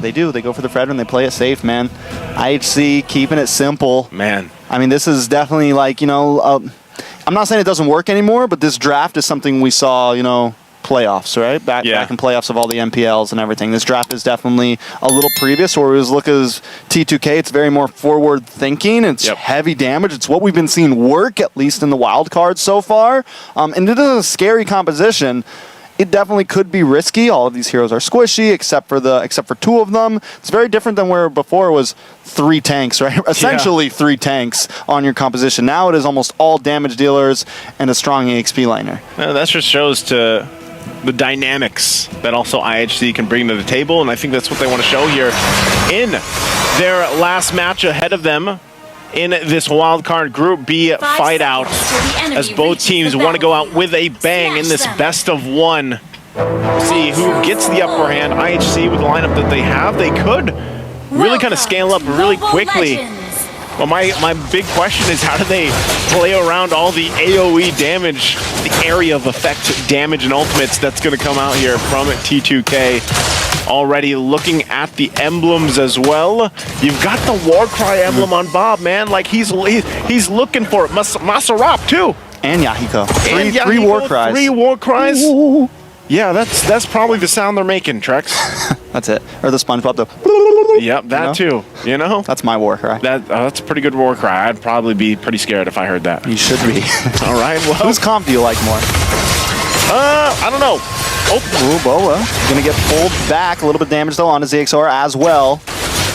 They do. They go for the Fredrin. They play it safe, man. IHC keeping it simple. Man. I mean, this is definitely like, you know, I'm not saying it doesn't work anymore, but this draft is something we saw, you know, playoffs, right? Back in playoffs of all the MPLs and everything. This draft is definitely a little previous, where we was look as T2K. It's very more forward thinking. It's heavy damage. It's what we've been seeing work, at least in the wild cards so far. And it is a scary composition. It definitely could be risky. All of these heroes are squishy, except for two of them. It's very different than where before it was 3 tanks, right? Essentially 3 tanks on your composition. Now it is almost all damage dealers and a strong EXP liner. That just shows to the dynamics that also IHC can bring to the table, and I think that's what they want to show here in their last match ahead of them in this wildcard Group B fight out, as both teams want to go out with a bang in this best of one. See who gets the upper hand. IHC, with the lineup that they have, they could really kind of scale up really quickly. Well, my big question is, how do they play around all the AoE damage, the area of effect damage and ultimates that's going to come out here from T2K? Already looking at the emblems as well. You've got the Warcry emblem on Bob, man. Like he's looking for it. Masarap too. And Yahiko. Three Warcries. 3 Warcries. Ooh. Yeah, that's probably the sound they're making, Trex. That's it. Or the SpongeBob, the... Yep, that too. You know? That's my Warcry. That's a pretty good Warcry. I'd probably be pretty scared if I heard that. You should be. All right, well... Whose comp do you like more? I don't know. Oh, Boa. Gonna get pulled back. A little bit of damage, though, on his ZXR as well.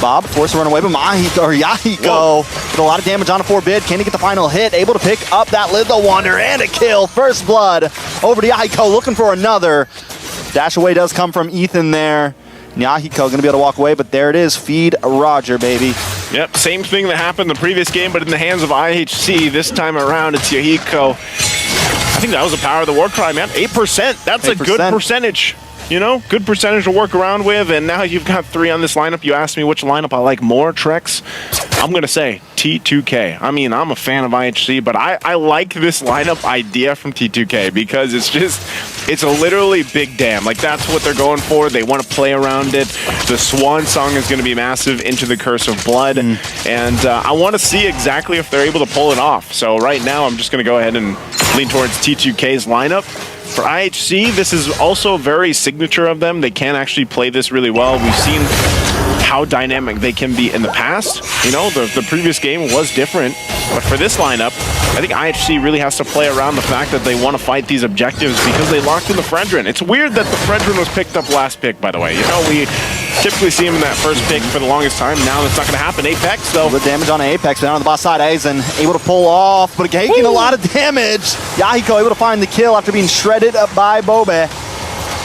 Bob forced to run away, but Yahiko with a lot of damage on a forbid. Can he get the final hit? Able to pick up that Little Wonder and a kill. First blood over to Yahiko, looking for another. Dash away does come from Ethan there. Yahiko going to be able to walk away, but there it is. Feed Roger, baby. Yep, same thing that happened in the previous game, but in the hands of IHC. This time around, it's Yahiko. I think that was the power of the Warcry, man. 8%. That's 8%. A good percentage. You know, good percentage to work around with, and now you've got 3 on this lineup. You asked me which lineup I like more, Trex. I'm going to say T2K. I mean, I'm a fan of IHC, but I like this lineup idea from T2K because it's a literally big damn. Like, that's what they're going for. They want to play around it. The Swan Song is going to be massive into the Curse of Blood, and I want to see exactly if they're able to pull it off. So right now, I'm just going to go ahead and lean towards T2K's lineup. For IHC, this is also very signature of them. They can actually play this really well. We've seen how dynamic they can be in the past. You know, the previous game was different. But for this lineup, I think IHC really has to play around the fact that they want to fight these objectives because they locked in the Fredrin. It's weird that the Fredrin was picked up last pick, by the way. You know, we typically see him in that first pick for the longest time. Now that's not going to happen. Apex, though. The damage on Apex down on the boss side. Aizen able to pull off, but taking a lot of damage. Yahiko able to find the kill after being shredded up by Bobe.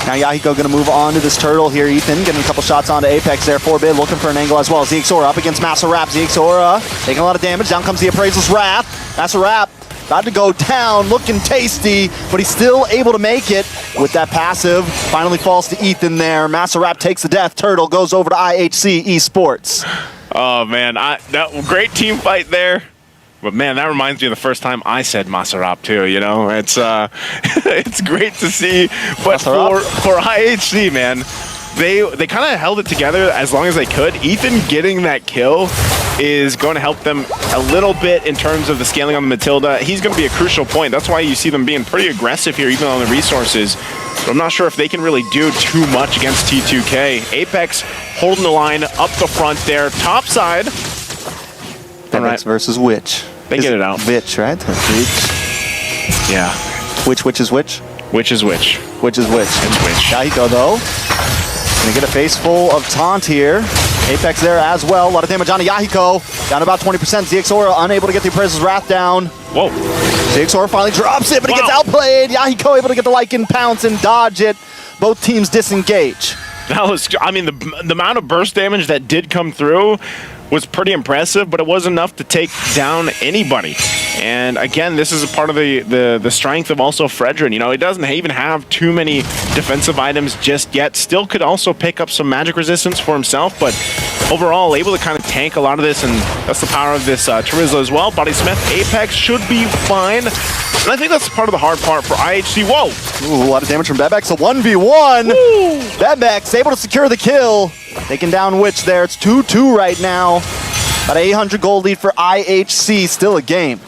Now Yahiko going to move on to this turtle here. Ethan getting a couple shots onto Apex there. Forbid looking for an angle as well. ZXora up against Masarap. ZXora taking a lot of damage. Down comes the Appraisal's Wrath. Masarap about to go down, looking tasty, but he's still able to make it with that passive. Finally falls to Ethan there. Masarap takes the death. Turtle goes over to IHC Esports. Oh, man. That great team fight there. But, man, that reminds me of the first time I said Masarap, too, you know? It's it's great to see. But for IHC, man, they kind of held it together as long as they could. Ethan getting that kill is going to help them a little bit in terms of the scaling on the Matilda. He's going to be a crucial point. That's why you see them being pretty aggressive here, even on the resources. But I'm not sure if they can really do too much against T2K. Apex holding the line up the front there. Top side. Apex versus Witch. They get it out. Witch, right? Witch. Yeah. Which is which? Which is which? Which is which? It's which. Yahiko, though. Gonna get a face full of taunt here. Apex there as well. A lot of damage on Yahiko. Down about 20%. ZXora unable to get the Appraisal's Wrath down. Whoa. ZXora finally drops it, but he gets outplayed. Yahiko able to get the Lycan pounce and dodge it. Both teams disengage. That was, I mean, the amount of burst damage that did come through was pretty impressive, but it wasn't enough to take down anybody. And again, this is a part of the strength of also Fredrin. You know, he doesn't even have too many defensive items just yet. Still could also pick up some magic resistance for himself, but overall able to kind of tank a lot of this, and that's the power of this Charizla as well. Bodysmith, Apex should be fine. And I think that's part of the hard part for IHC. Whoa! Ooh, a lot of damage from Bebex. A 1v1. Bebex able to secure the kill. taking down Witch there. It's 2-2 right now. About 800 gold lead for IHC, still a game.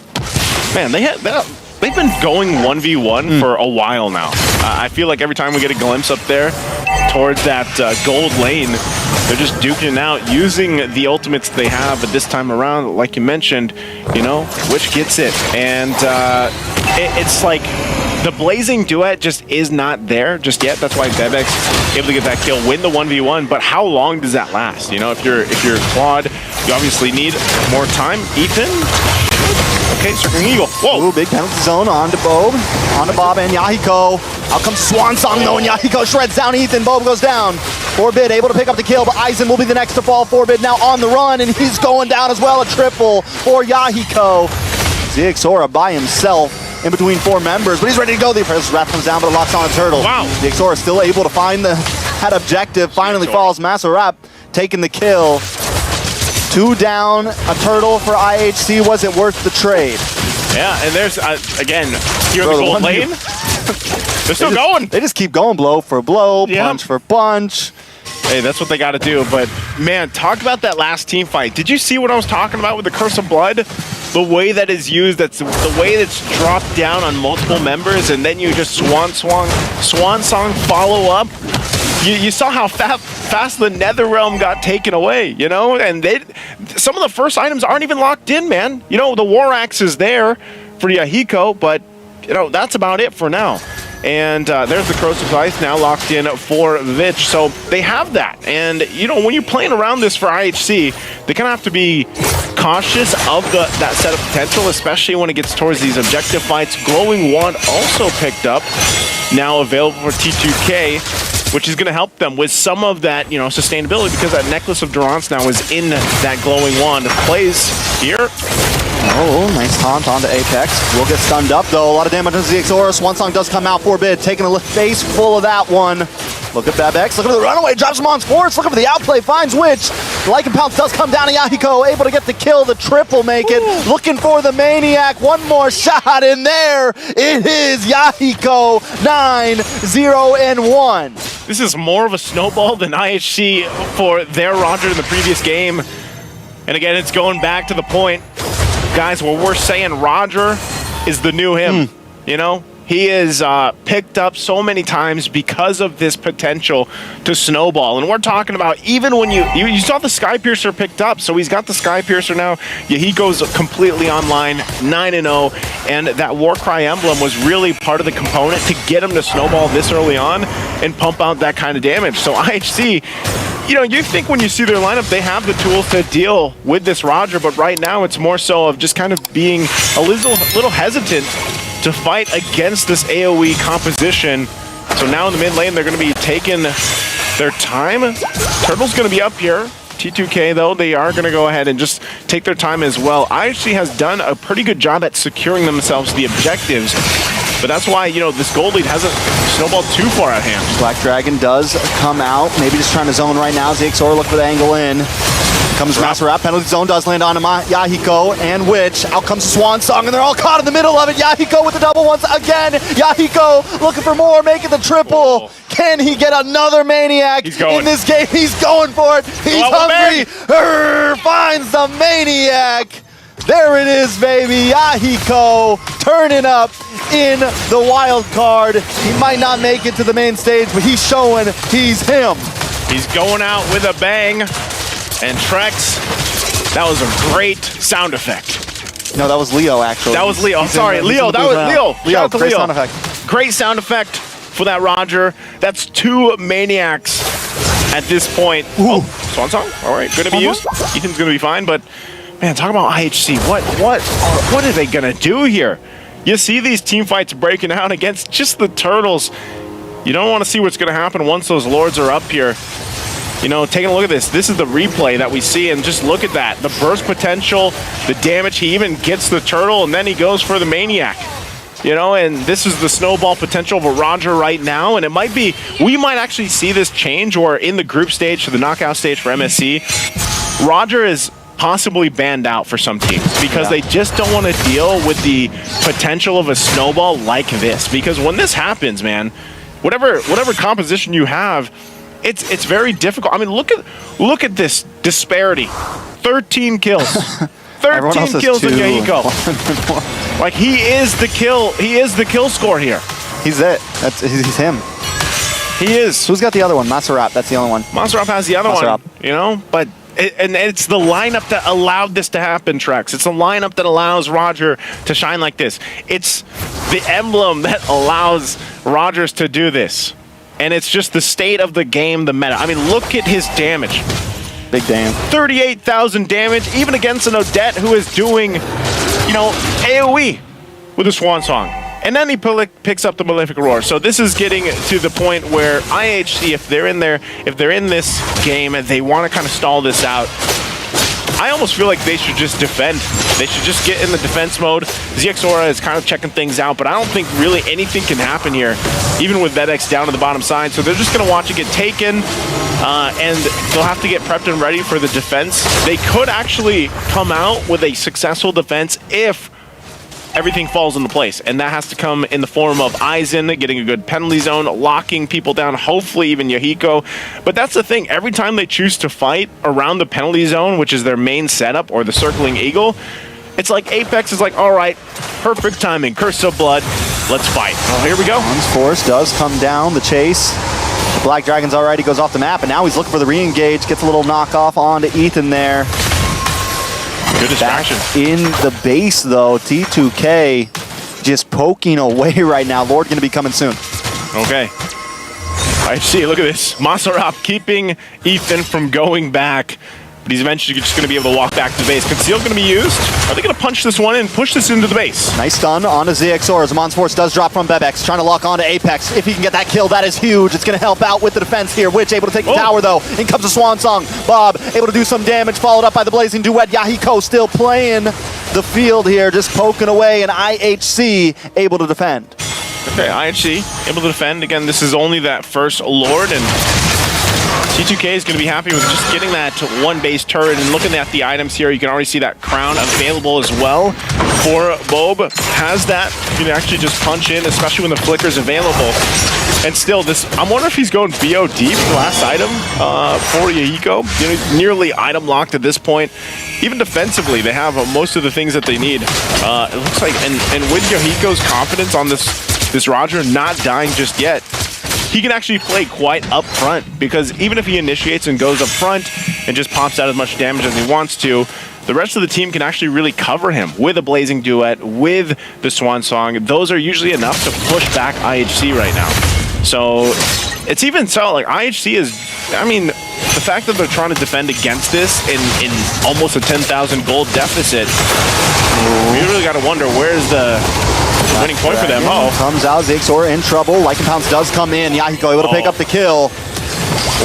Man, they've been going 1v1 for a while now. I feel like every time we get a glimpse up there towards that gold lane, they're just duking it out, using the ultimates they have. But this time around, like you mentioned, you know, Witch gets it. And it's like the blazing duet just is not there just yet. That's why Bebex able to get that kill, win the 1v1. But how long does that last? You know, if you're Claude, you obviously need more time. Ethan? Okay, Circling Eagle. Whoa! Ooh, big penalty zone onto Bob. Onto Bob and Yahiko. Out comes Swan Song though, and Yahiko shreds down Ethan. Bob goes down. Forbid able to pick up the kill, but Aizen will be the next to fall. Forbid now on the run, and he's going down as well. A triple for Yahiko. Zixora by himself in between 4 members, but he's ready to go. The apprentice wrap comes down, but it locks on a turtle. Wow. Zixora is still able to find that objective. Finally falls. Maserap taking the kill. 2 down, a turtle for IHC. Was it worth the trade? Yeah, and there's, again, here in the gold lane. They're still going. They just keep going blow for blow, punch for punch. Hey, that's what they got to do. But, man, talk about that last team fight. Did you see what I was talking about with the Curse of Blood? The way that is used, that's the way that's dropped down on multiple members, and then you just swan song follow up. You saw how fast the Netherrealm got taken away, you know? And some of the first items aren't even locked in, man. You know, the War Axe is there for Yahiko, but, you know, that's about it for now. And there's the Corrosive Ice now locked in for Vich. So they have that. And, you know, when you're playing around this for IHC, they kind of have to be cautious of that set of potential, especially when it gets towards these objective fights. Glowing Wand also picked up, now available for T2K, which is going to help them with some of that, you know, sustainability, because that Necklace of Durance now is in that Glowing Wand. Plays here. Oh, nice taunt onto Apex. Will get stunned up, though. A lot of damage on Zixora. Swansong does come out. Forbid taking a face full of that one. Look at Bebex. Look at the runaway. Drops him on sports. Looking for the outplay. Finds Witch. The Lycan Pounce does come down to Yahiko. Able to get the kill. The triple make it. Ooh. Looking for the Maniac. One more shot in there. It is Yahiko 9-0-1. This is more of a snowball than IHC for their Roger in the previous game. And again, it's going back to the point, guys, where we're saying Roger is the new him. You know, he is picked up so many times because of this potential to snowball. And we're talking about even when you saw the Sky Piercer picked up, so he's got the Sky Piercer now. Yahiko's completely online, 9-0, and that Warcry emblem was really part of the component to get him to snowball this early on and pump out that kind of damage. So IHC, you know, you think when you see their lineup, they have the tools to deal with this Roger, but right now it's more so of just kind of being a little hesitant to fight against this AoE composition. So now in the mid lane, they're going to be taking their time. Turtle's going to be up here. T2K, though, they are going to go ahead and just take their time as well. IHC has done a pretty good job at securing themselves the objectives. But that's why, you know, this gold lead hasn't snowballed too far at hand. Black Dragon does come out. Maybe just trying to zone right now. Zixora look for the angle in. Comes Maserap. Penalty zone does land on Yahiko and Witch. Out comes Swan Song, and they're all caught in the middle of it. Yahiko with the double once again. Yahiko looking for more, making the triple. Can he get another Maniac in this game? He's going for it. He's hungry. Finds the Maniac. There it is, baby. Yahiko turning up in the wild card. He might not make it to the main stage, but he's showing he's him. He's going out with a bang. And Trex, that was a great sound effect. No, that was Leo, actually. That was Leo. I'm sorry, Leo. That was Leo. Shout out to Leo. Sound effect. Great sound effect for that Roger. That's 2 Maniacs at this point. Ooh. Oh, Swan Song. All right, going to be used. Ethan's going to be fine, but man, talk about IHC. What are they going to do here? You see these team fights breaking out against just the Turtles. You don't want to see what's going to happen once those Lords are up here. You know, taking a look at this. This is the replay that we see, and just look at that. The burst potential, the damage. He even gets the Turtle, and then he goes for the Maniac. You know, and this is the snowball potential of a Roger right now, and it might be, we might actually see this change, or in the group stage to the knockout stage for MSC, Roger is possibly banned out for some teams because they just don't want to deal with the potential of a snowball like this. Because when this happens, man, whatever composition you have, it's very difficult. I mean, look at this disparity. 13 kills. 13 kills on Yahiko. Like, he is the kill score here. He's it. He's him. He is. Who's got the other one? Maserap. That's the only one. Maserap has the other one. You know, but and it's the lineup that allowed this to happen, Trex. It's the lineup that allows Roger to shine like this. It's the emblem that allows Rogers to do this. And it's just the state of the game, the meta. I mean, look at his damage. Big damn. 38,000 damage, even against an Odette who is doing, you know, AoE with a Swan Song. And then he picks up the Malefic Roar. So this is getting to the point where IHC, if they're in this game and they want to kind of stall this out, I almost feel like they should just defend. They should just get in the defense mode. ZXORA is kind of checking things out, but I don't think really anything can happen here, even with Vedex down to the bottom side. So they're just going to watch it get taken, and they'll have to get prepped and ready for the defense. They could actually come out with a successful defense if everything falls into place, and that has to come in the form of Aizen getting a good penalty zone, locking people down, hopefully even Yahiko. But that's the thing, every time they choose to fight around the penalty zone, which is their main setup, or the circling eagle, it's like Apex is like, all right, perfect timing, Curse of Blood, let's fight. Oh, here we go. One's force does come down, the chase. The Black Dragon's all right, he goes off the map, and now he's looking for the re-engage, gets a little knockoff onto Ethan there. Good distraction. Back in the base, though, T2K just poking away right now. Lord going to be coming soon. Okay. I see. Look at this. Maserap keeping Ethan from going back. But he's eventually just going to be able to walk back to the base. Conceal going to be used. Are they going to punch this one in, push this into the base? Nice stun onto ZXOR. Zamon's Force does drop from Bebex, trying to lock onto Apex. If he can get that kill, that is huge. It's going to help out with the defense here. Witch able to take the tower, though. In comes the Swan Song. Bob able to do some damage, followed up by the Blazing Duet. Yahiko still playing the field here, just poking away, and IHC able to defend. Okay, IHC able to defend. Again, this is only that first Lord, and T2K is going to be happy with just getting that one base turret. And looking at the items here, you can already see that crown available as well for Bob. Has that, you can actually just punch in, especially when the flicker's available. And still, this, I'm wondering if he's going BOD for the last item for Yahiko. You know, nearly item locked at this point. Even defensively, they have most of the things that they need. It looks like, and with Yahiko's confidence on this Roger not dying just yet, he can actually play quite up front, because even if he initiates and goes up front and just pops out as much damage as he wants to, the rest of the team can actually really cover him with a Blazing Duet, with the Swan Song. Those are usually enough to push back IHC right now. So it's even so, like, IHC is, I mean, the fact that they're trying to defend against this in almost a 10,000 gold deficit, we really got to wonder, where's the winning point for them? Oh, comes out, ZXOR in trouble. Lycan Pounce does come in. Yahiko able to pick up the kill.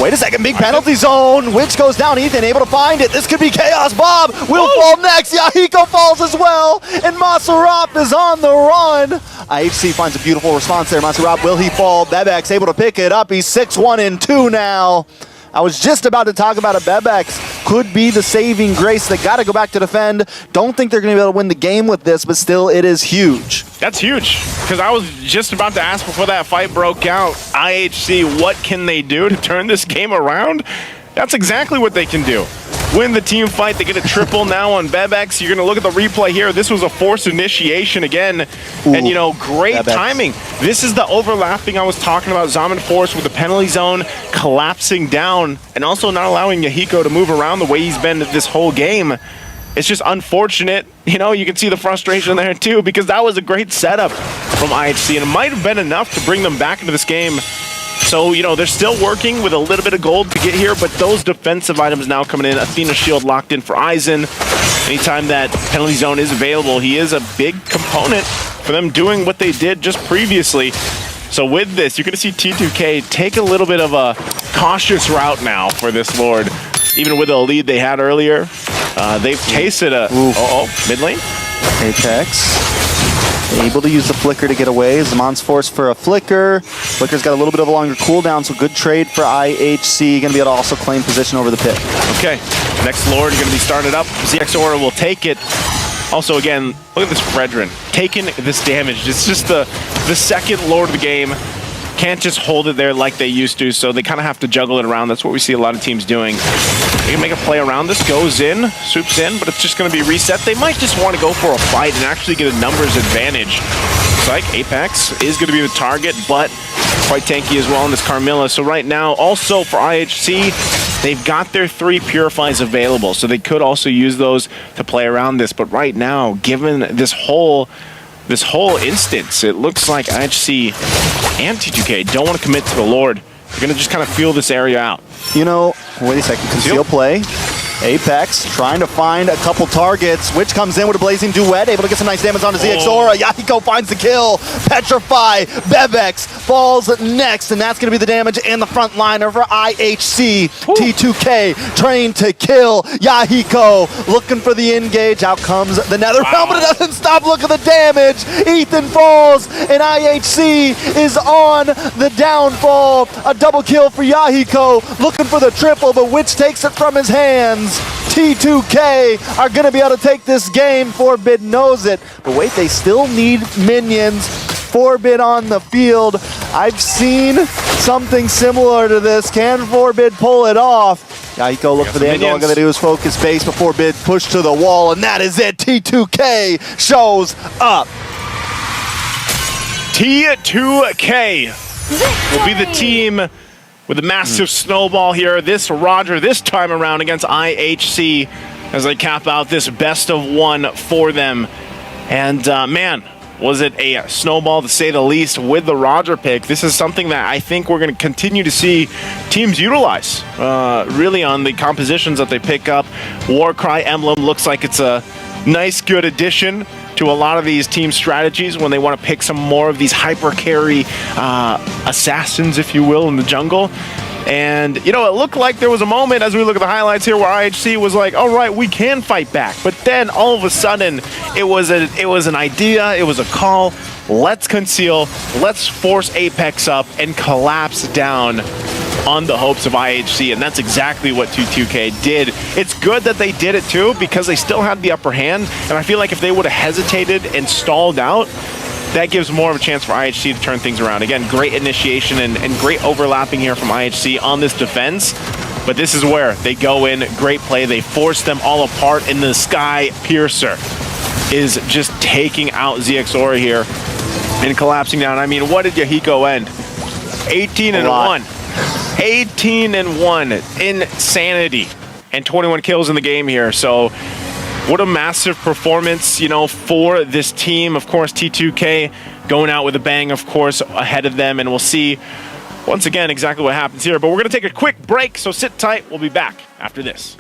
Wait a second, big penalty zone. Witch goes down, Ethan able to find it. This could be chaos. Bob will fall next. Yahiko falls as well, and Maserap is on the run. IHC finds a beautiful response there. Maserap, will he fall? Bebex able to pick it up. He's 6-1-2 now. I was just about to talk about a Bebex. Could be the saving grace. They got to go back to defend. Don't think they're going to be able to win the game with this, but still, it is huge. That's huge, because I was just about to ask before that fight broke out, IHC, what can they do to turn this game around? That's exactly what they can do. Win the team fight. They get a triple now on Bebex. You're going to look at the replay here. This was a forced initiation again. Ooh, and, you know, great Bebex timing. This is the overlapping I was talking about. Zaman Force with the penalty zone collapsing down and also not allowing Yahiko to move around the way he's been this whole game. It's just unfortunate. You know, you can see the frustration there too, because that was a great setup from IHC, and it might have been enough to bring them back into this game. So, you know, they're still working with a little bit of gold to get here, but those defensive items now coming in. Athena Shield locked in for Aizen. Anytime that penalty zone is available, he is a big component for them doing what they did just previously. So with this, you're going to see T2K take a little bit of a cautious route now for this Lord. Even with the lead they had earlier, they've tasted a... mid lane? Apex able to use the flicker to get away. Zamon's Force for a flicker. Flicker's got a little bit of a longer cooldown, so good trade for IHC. Gonna be able to also claim position over the pit. Okay, next Lord gonna be started up. ZXORA will take it. Also, again, look at this Fredrin taking this damage. It's just the second Lord of the game. can't just hold it there like they used to, so they kind of have to juggle it around. That's what we see a lot of teams doing. They can make a play around this, goes in, swoops in, but it's just going to be reset. They might just want to go for a fight and actually get a numbers advantage. It's like Apex is going to be the target, but quite tanky as well in this Carmilla. So right now, also for IHC, they've got their 3 Purifies available, so they could also use those to play around this. But right now, given this whole instance, it looks like IHC and T2K don't want to commit to the Lord. They're going to just kind of feel this area out. You know, wait a second. Conceal play. Apex trying to find a couple targets. Which comes in with a blazing duet, able to get some nice damage onto ZXora. Yahiko finds the kill. Petrify. Bebex falls next, and that's going to be the damage in the front liner for IHC. T2K trained to kill. Yahiko looking for the engage. Out comes the Nether Realm, but it doesn't stop. Look at the damage. Ethan falls, and IHC is on the downfall. A double kill for Yahiko, looking for the triple, but Witch takes it from his hands. T2K are going to be able to take this game. Forbid knows it. But wait, they still need minions. Forbid on the field. I've seen something similar to this. Can Forbid pull it off? Yahiko look for the angle. All got to do is focus base before Forbid push to the wall, and that is it. T2K shows up. T2K will be the team with a massive snowball here. This Roger this time around against IHC as they cap out this best of 1 for them. And man, was it a snowball to say the least with the Roger pick. This is something that I think we're going to continue to see teams utilize really on the compositions that they pick up. Warcry Emblem looks like it's a nice, good addition to a lot of these team strategies when they want to pick some more of these hyper carry assassins, if you will, in the jungle. And, you know, it looked like there was a moment as we look at the highlights here where IHC was like, all right, we can fight back. But then all of a sudden, it was an idea, it was a call. Let's conceal, let's force Apex up and collapse down on the hopes of IHC, and that's exactly what T2K did. It's good that they did it too, because they still had the upper hand, and I feel like if they would have hesitated and stalled out, that gives more of a chance for IHC to turn things around. Again, great initiation and great overlapping here from IHC on this defense, but this is where they go in, great play, they force them all apart, and the Sky Piercer is just taking out ZXora here and collapsing down. I mean, what did Yahiko end? 18-1. 18-1, insanity, and 21 kills in the game here. So what a massive performance, you know, for this team. Of course, T2K going out with a bang, of course, ahead of them, and we'll see once again exactly what happens here. But we're going to take a quick break, so sit tight. We'll be back after this.